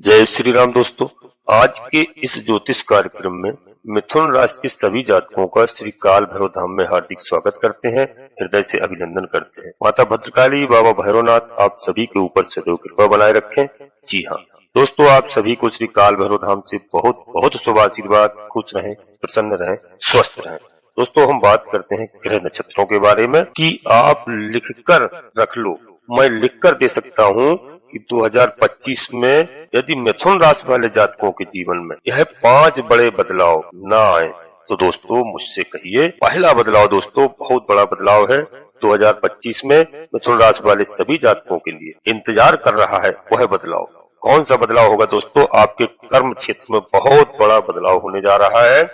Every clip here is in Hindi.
जय श्री राम दोस्तों। आज के इस ज्योतिष कार्यक्रम में मिथुन राशि के सभी जातकों का श्री काल भैरव धाम में हार्दिक स्वागत करते हैं, हृदय से अभिनंदन करते हैं। माता भद्रकाली, बाबा भैरवनाथ आप सभी के ऊपर सदैव कृपा बनाए रखें। जी हाँ दोस्तों, आप सभी को श्री काल भैरव धाम से बहुत बहुत शुभ आशीर्वाद। खुश रहें, प्रसन्न रहें, स्वस्थ रहें। दोस्तों, हम बात करते हैं ग्रह नक्षत्रों के बारे में कि आप लिख कर रख लो। मैं लिख कर दे सकता हूँ कि 2025 में यदि मिथुन राशि वाले जातकों के जीवन में यह 5 बड़े बदलाव ना आए तो दोस्तों मुझसे कहिए। पहला बदलाव दोस्तों बहुत बड़ा बदलाव है, 2025 में मिथुन राशि वाले सभी जातकों के लिए इंतजार कर रहा है। वह बदलाव कौन सा बदलाव होगा दोस्तों? आपके कर्म क्षेत्र में बहुत बड़ा बदलाव होने जा रहा है।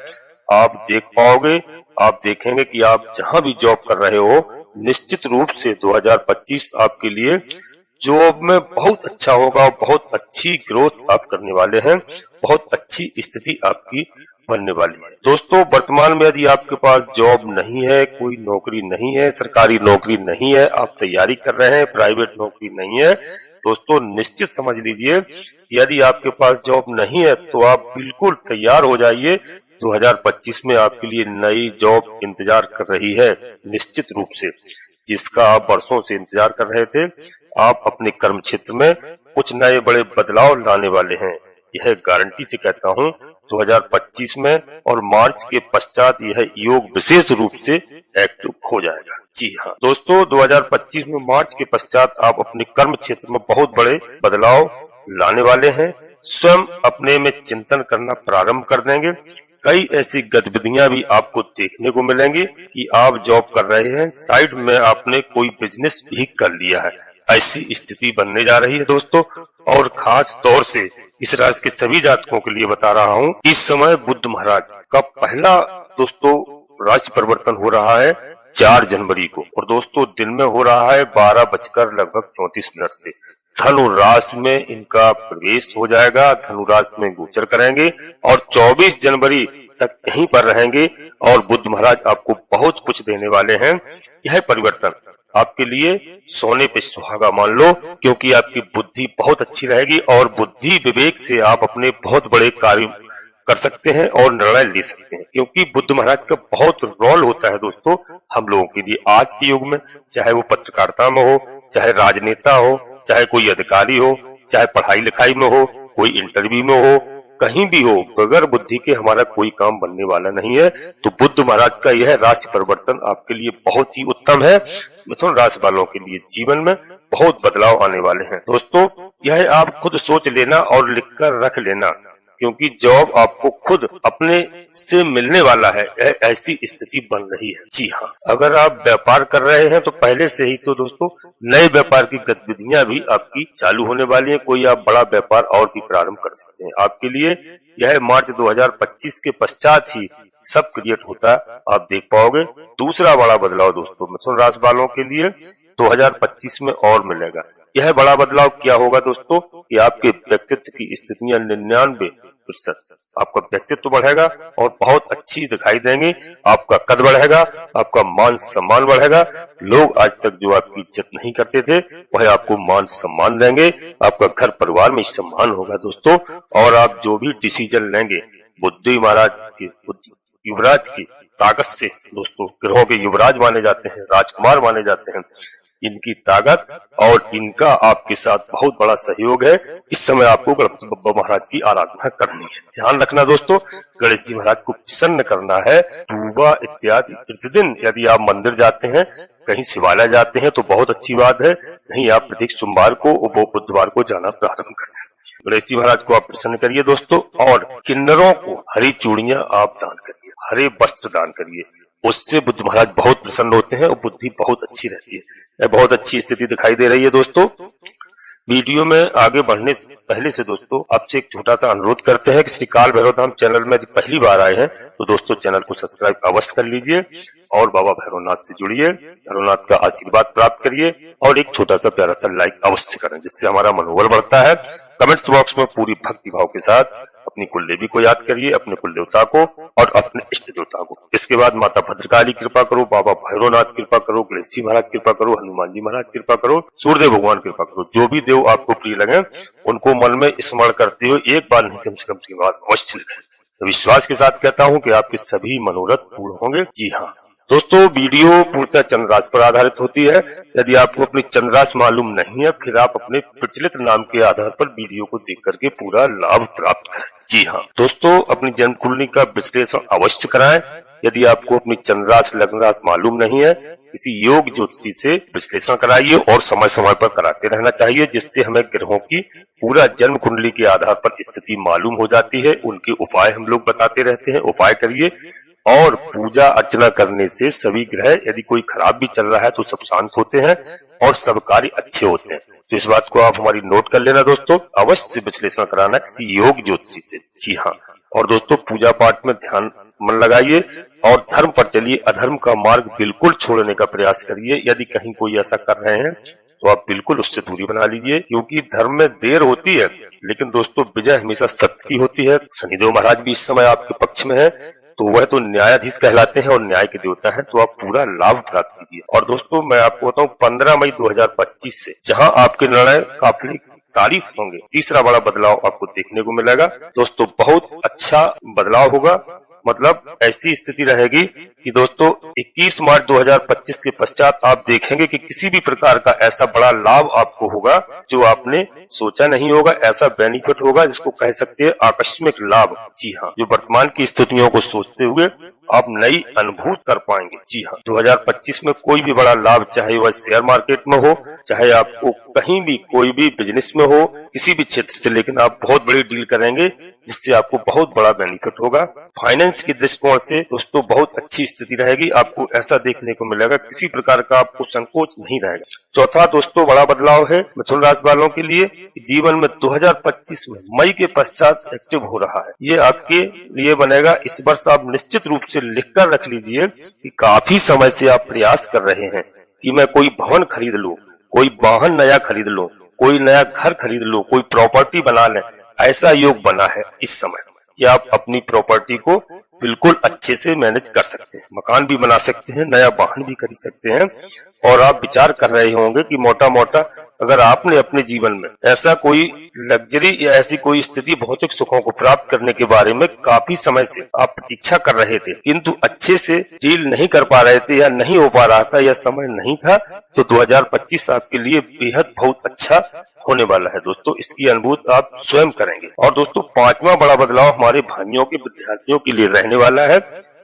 आप देख पाओगे, आप देखेंगे कि आप जहां भी जॉब कर रहे हो, निश्चित रूप से 2025 आपके लिए जॉब में बहुत अच्छा होगा। बहुत अच्छी ग्रोथ आप करने वाले हैं, बहुत अच्छी स्थिति आपकी बनने वाली है। दोस्तों, वर्तमान में यदि आपके पास जॉब नहीं है, कोई नौकरी नहीं है, सरकारी नौकरी नहीं है, आप तैयारी कर रहे हैं, प्राइवेट नौकरी नहीं है, दोस्तों निश्चित समझ लीजिए यदि आपके पास जॉब नहीं है तो आप बिल्कुल तैयार हो जाइए। 2025 में आपके लिए नई जॉब इंतजार कर रही है, निश्चित रूप से, जिसका आप वर्षों से इंतजार कर रहे थे। आप अपने कर्म क्षेत्र में कुछ नए बड़े बदलाव लाने वाले हैं, यह गारंटी से कहता हूं। 2025 में और मार्च के पश्चात यह योग विशेष रूप से एक्टिव हो जाएगा। जी हाँ दोस्तों, 2025 में मार्च के पश्चात आप अपने कर्म क्षेत्र में बहुत बड़े बदलाव लाने वाले हैं। स्वयं अपने में चिंतन करना प्रारंभ कर देंगे। कई ऐसी गतिविधियां भी आपको देखने को मिलेंगी कि आप जॉब कर रहे हैं, साइड में आपने कोई बिजनेस भी कर लिया है, ऐसी स्थिति बनने जा रही है दोस्तों। और खास तौर से इस राशि के सभी जातकों के लिए बता रहा हूँ, इस समय बुध महाराज का पहला दोस्तों राशि परिवर्तन हो रहा है 4 जनवरी को, और दोस्तों दिन में हो रहा है 12:34 से। धनु राशि में इनका प्रवेश हो जाएगा, धनु राशि में गोचर करेंगे और 24 जनवरी तक यहीं पर रहेंगे। और बुध महाराज आपको बहुत कुछ देने वाले हैं। यह परिवर्तन आपके लिए सोने पे सुहागा मान लो, क्योंकि आपकी बुद्धि बहुत अच्छी रहेगी और बुद्धि विवेक से आप अपने बहुत बड़े कार्य कर सकते हैं और निर्णय ले सकते हैं, क्योंकि बुध महाराज का बहुत रोल होता है दोस्तों हम लोगों के लिए आज के युग में। चाहे वो पत्रकारिता में हो, चाहे राजनेता हो, चाहे कोई अधिकारी हो, चाहे पढ़ाई लिखाई में हो, कोई इंटरव्यू में हो, कहीं भी हो, बगैर बुद्धि के हमारा कोई काम बनने वाला नहीं है। तो बुध महाराज का यह राशि परिवर्तन आपके लिए बहुत ही उत्तम है। मिथुन राशि वालों के लिए जीवन में बहुत बदलाव आने वाले हैं दोस्तों। यह आप खुद सोच लेना और लिखकर रख लेना, क्योंकि जॉब आपको खुद अपने से मिलने वाला है, ऐसी स्थिति बन रही है। जी हाँ, अगर आप व्यापार कर रहे हैं तो पहले से ही तो दोस्तों नए व्यापार की गतिविधियां भी आपकी चालू होने वाली हैं। कोई आप बड़ा व्यापार और भी प्रारंभ कर सकते हैं। आपके लिए यह मार्च 2025 के पश्चात ही सब क्रिएट होता है, आप देख पाओगे। दूसरा बड़ा बदलाव दोस्तों मिथुन राशि वालों के लिए 2025 में और मिलेगा। यह बड़ा बदलाव क्या होगा दोस्तों कि आपके व्यक्तित्व की स्थितियां 99% आपका व्यक्तित्व बढ़ेगा और बहुत अच्छी दिखाई देंगे। आपका कद बढ़ेगा, आपका मान सम्मान बढ़ेगा। लोग आज तक जो आपकी इज्जत नहीं करते थे वह आपको मान सम्मान देंगे। आपका घर परिवार में सम्मान होगा दोस्तों। और आप जो भी डिसीजन लेंगे बुद्धि महाराज की, युवराज की ताकत से दोस्तों, ग्रहों के युवराज माने जाते हैं, राजकुमार माने जाते हैं, इनकी ताकत और इनका आपके साथ बहुत बड़ा सहयोग है। इस समय आपको गणपति बप्पा महाराज की आराधना करनी है। ध्यान रखना दोस्तों, गणेश जी महाराज को प्रसन्न करना है। पूजा इत्यादि प्रतिदिन यदि आप मंदिर जाते हैं, कहीं शिवालय जाते हैं तो बहुत अच्छी बात है। नहीं, आप प्रत्येक सोमवार को और बुधवार को जाना प्रारंभ कर दें। गणेश जी महाराज को आप प्रसन्न करिए दोस्तों। और किन्नरों को हरी चूड़ियां आप दान करिए, हरे वस्त्र दान करिए, उससे बुद्ध महाराज बहुत प्रसन्न होते हैं और बुद्धि बहुत अच्छी रहती है। यह बहुत अच्छी स्थिति दिखाई दे रही है दोस्तों। वीडियो में आगे बढ़ने से पहले से दोस्तों आपसे एक छोटा सा अनुरोध करते हैं कि श्री काल भैरव धाम चैनल में यदि पहली बार आए हैं तो दोस्तों चैनल को सब्सक्राइब अवश्य कर लीजिए और बाबा भैरवनाथ से जुड़िए, भैरवनाथ का आशीर्वाद प्राप्त करिए और एक छोटा सा प्यारा सा लाइक अवश्य करें, जिससे हमारा मनोबल बढ़ता है। कमेंट्स बॉक्स में पूरी भक्ति भाव के साथ अपनी कुल देवी को याद करिए, अपने कुल देवता को और अपने इष्ट देवता को। इसके बाद माता भद्रकाली कृपा करो, बाबा भैरवनाथ कृपा करो, गणेश जी महाराज कृपा करो, हनुमान जी महाराज कृपा करो, सूर्यदेव भगवान कृपा करो। जो भी देव आपको प्रिय लगे उनको मन में स्मरण करते हुए एक बार नहीं कम से कम के बाद अवश्य लिखें। तो विश्वास के साथ कहता हूँ कि आपके सभी मनोरथ पूर्ण होंगे। जी हाँ दोस्तों, वीडियो पूर्णतः चंद्र राशि पर आधारित होती है। यदि आपको अपनी चंद्र राशि मालूम नहीं है, फिर आप अपने प्रचलित नाम के आधार पर वीडियो को देख करके पूरा लाभ प्राप्त करें। जी हाँ दोस्तों, अपनी जन्म कुंडली का विश्लेषण अवश्य कराएं। यदि आपको अपनी चंद्र राशि लग्न राशि मालूम नहीं है, किसी योग ज्योतिषी से विश्लेषण कराइए और समय समय पर कराते रहना चाहिए, जिससे हमें ग्रहों की पूरा जन्म कुंडली के आधार पर स्थिति मालूम हो जाती है। उनके उपाय हम लोग बताते रहते हैं, उपाय करिए। और पूजा अर्चना करने से सभी ग्रह यदि कोई खराब भी चल रहा है तो सब शांत होते हैं और सब कार्य अच्छे होते हैं। तो इस बात को आप हमारी नोट कर लेना दोस्तों, अवश्य विश्लेषण कराना किसी योग ज्योतिषी से। जी हाँ, और दोस्तों पूजा पाठ में ध्यान मन लगाइए और धर्म पर चलिए, अधर्म का मार्ग बिल्कुल छोड़ने का प्रयास करिए। यदि कहीं कोई ऐसा कर रहे हैं तो आप बिल्कुल उससे दूरी बना लीजिए, क्योंकि धर्म में देर होती है लेकिन दोस्तों विजय हमेशा सत्य की होती है। शनिदेव महाराज भी इस समय आपके पक्ष में है, तो वह तो न्यायाधीश कहलाते हैं और न्याय के देवता हैं, तो आप पूरा लाभ प्राप्त कीजिए। और दोस्तों मैं आपको बताऊं 15 मई 2025 से जहां आपके निर्णय काफी तारीफ होंगे, तीसरा बड़ा बदलाव आपको देखने को मिलेगा। दोस्तों बहुत अच्छा बदलाव होगा, मतलब ऐसी स्थिति रहेगी कि दोस्तों 21 मार्च 2025 के पश्चात आप देखेंगे कि किसी भी प्रकार का ऐसा बड़ा लाभ आपको होगा जो आपने सोचा नहीं होगा। ऐसा बेनिफिट होगा जिसको कह सकते हैं आकस्मिक लाभ। जी हाँ, जो वर्तमान की स्थितियों को सोचते हुए आप नई अनुभूति कर पाएंगे। जी हाँ, 2025 में कोई भी बड़ा लाभ, चाहे वह शेयर मार्केट में हो, चाहे आपको कहीं भी कोई भी बिजनेस में हो, किसी भी क्षेत्र से, लेकिन आप बहुत बड़ी डील करेंगे जिससे आपको बहुत बड़ा बेनिफिट होगा। फाइनेंस के दृष्टिकोण से दोस्तों बहुत अच्छी स्थिति रहेगी। आपको ऐसा देखने को मिलेगा, किसी प्रकार का आपको संकोच नहीं रहेगा। चौथा दोस्तों बड़ा बदलाव है मिथुन राशि वालों के लिए, जीवन में 2025 में मई के पश्चात एक्टिव हो रहा है। ये आपके लिए बनेगा। इस वर्ष आप निश्चित रूप से लिखकर रख लीजिए कि काफी समय से आप प्रयास कर रहे हैं कि मैं कोई भवन खरीद लूं, कोई वाहन नया खरीद लूं, कोई नया घर खरीद लूं, कोई प्रॉपर्टी बना लें। ऐसा योग बना है इस समय कि आप अपनी प्रॉपर्टी को बिल्कुल अच्छे से मैनेज कर सकते हैं, मकान भी बना सकते हैं, नया वाहन भी खरीद सकते हैं। और आप विचार कर रहे होंगे कि मोटा मोटा अगर आपने अपने जीवन में ऐसा कोई लग्जरी या ऐसी कोई स्थिति भौतिक सुखों को प्राप्त करने के बारे में काफी समय से आप प्रतीक्षा कर रहे थे, किंतु अच्छे से डील नहीं कर पा रहे थे या नहीं हो पा रहा था या समय नहीं था, तो 2025 आपके लिए बेहद बहुत अच्छा होने वाला है दोस्तों। इसकी अनुभूति आप स्वयं करेंगे। और दोस्तों पांचवा बड़ा बदलाव हमारे भाइयों के विद्यार्थियों के लिए रहने वाला है।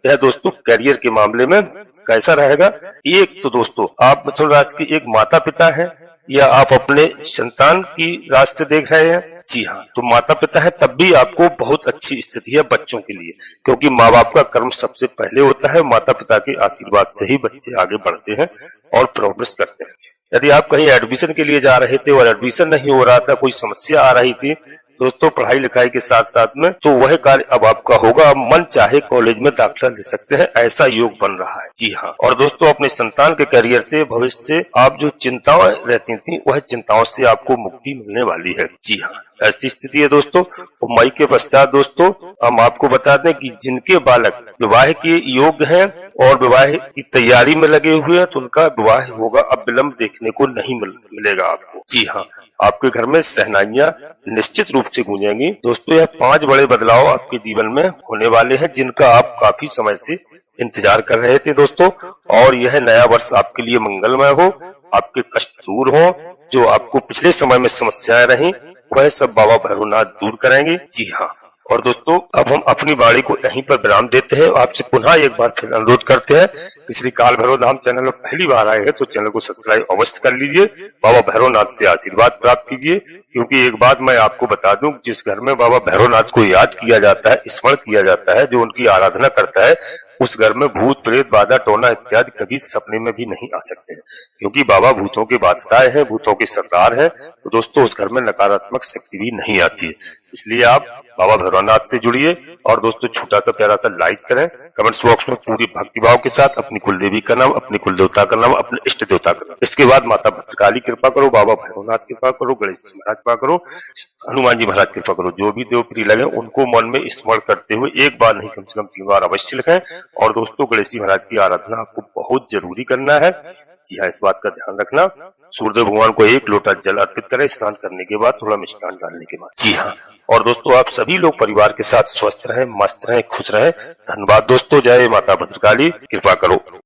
यह दोस्तों करियर के मामले में कैसा रहेगा। एक तो दोस्तों आप मिथुन राशि के एक माता पिता हैं या आप अपने संतान की राशि से देख रहे हैं। जी हाँ, तो माता पिता है तब भी आपको बहुत अच्छी स्थिति है बच्चों के लिए, क्योंकि माँ बाप का कर्म सबसे पहले होता है। माता पिता के आशीर्वाद से ही बच्चे आगे बढ़ते हैं और प्रोग्रेस करते हैं। यदि आप कहीं एडमिशन के लिए जा रहे थे और एडमिशन नहीं हो रहा था, कोई समस्या आ रही थी दोस्तों पढ़ाई लिखाई के साथ साथ में, तो वह कार्य अब आपका होगा। आप मन चाहे कॉलेज में दाखिला ले सकते हैं, ऐसा योग बन रहा है। जी हाँ, और दोस्तों अपने संतान के करियर से, भविष्य से आप जो चिंताएं रहती थी, वह चिंताओं से आपको मुक्ति मिलने वाली है। जी हाँ, ऐसी स्थिति है दोस्तों। मई के पश्चात दोस्तों हम आपको बता दें कि जिनके बालक विवाह के योग्य हैं और विवाह की तैयारी में लगे हुए हैं, तो उनका विवाह होगा। अब विलंब देखने को नहीं मिलेगा आपको। जी हाँ, आपके घर में शहनाइयां निश्चित रूप से गूंजेंगी। दोस्तों यह 5 बड़े बदलाव आपके जीवन में होने वाले हैं, जिनका आप काफी समय से इंतजार कर रहे थे दोस्तों। और यह नया वर्ष आपके लिए मंगलमय हो, आपके कष्ट दूर हो, जो आपको पिछले समय में समस्याएं रही वह सब बाबा भैरवनाथ दूर करेंगे। जी हाँ, और दोस्तों अब हम अपनी वाणी को यहीं पर विराम देते हैं। आपसे पुनः एक बार फिर अनुरोध करते हैं कि श्री काल भैरव धाम चैनल में पहली बार आए हैं तो चैनल को सब्सक्राइब अवश्य कर लीजिए। बाबा भैरवनाथ से आशीर्वाद प्राप्त कीजिए, क्योंकि एक बात मैं आपको बता दूं, जिस घर में बाबा भैरवनाथ को याद किया जाता है, स्मरण किया जाता है, जो उनकी आराधना करता है, उस घर में भूत प्रेत बाधा टोना इत्यादि कभी सपने में भी नहीं आ सकते हैं, क्योंकि बाबा भूतों के बादशाह हैं, भूतों के सरदार हैं। तो दोस्तों उस घर में नकारात्मक शक्ति भी नहीं आती है। इसलिए आप बाबा भैरवनाथ से जुड़िए, और दोस्तों छोटा सा प्यारा सा लाइक करें। कमेंट्स बॉक्स में पूरी भक्तिभाव के साथ अपनी कुल देवी का नाम, अपने कुल देवता का नाम, अपने इष्ट देवता का नाम, इसके बाद माता भद्रकाली कृपा करो, बाबा भैरवनाथ कृपा करो, गणेश जी महाराज कृपा करो, हनुमान जी महाराज कृपा करो, जो भी देव प्रिय लगे उनको मन में स्मरण करते हुए एक बार नहीं कम से कम 3 बार अवश्य लिखें। और दोस्तों गणेश जी महाराज की आराधना आपको बहुत जरूरी करना है। जी हाँ, इस बात का ध्यान रखना। सूर्यदेव भगवान को 1 लोटा जल अर्पित करें स्नान करने के बाद, थोड़ा मिष्ठान डालने के बाद। जी हाँ, और दोस्तों आप सभी लोग परिवार के साथ स्वस्थ रहें, मस्त रहें, खुश रहें। धन्यवाद दोस्तों। जय माता भद्रकाली, कृपा करो।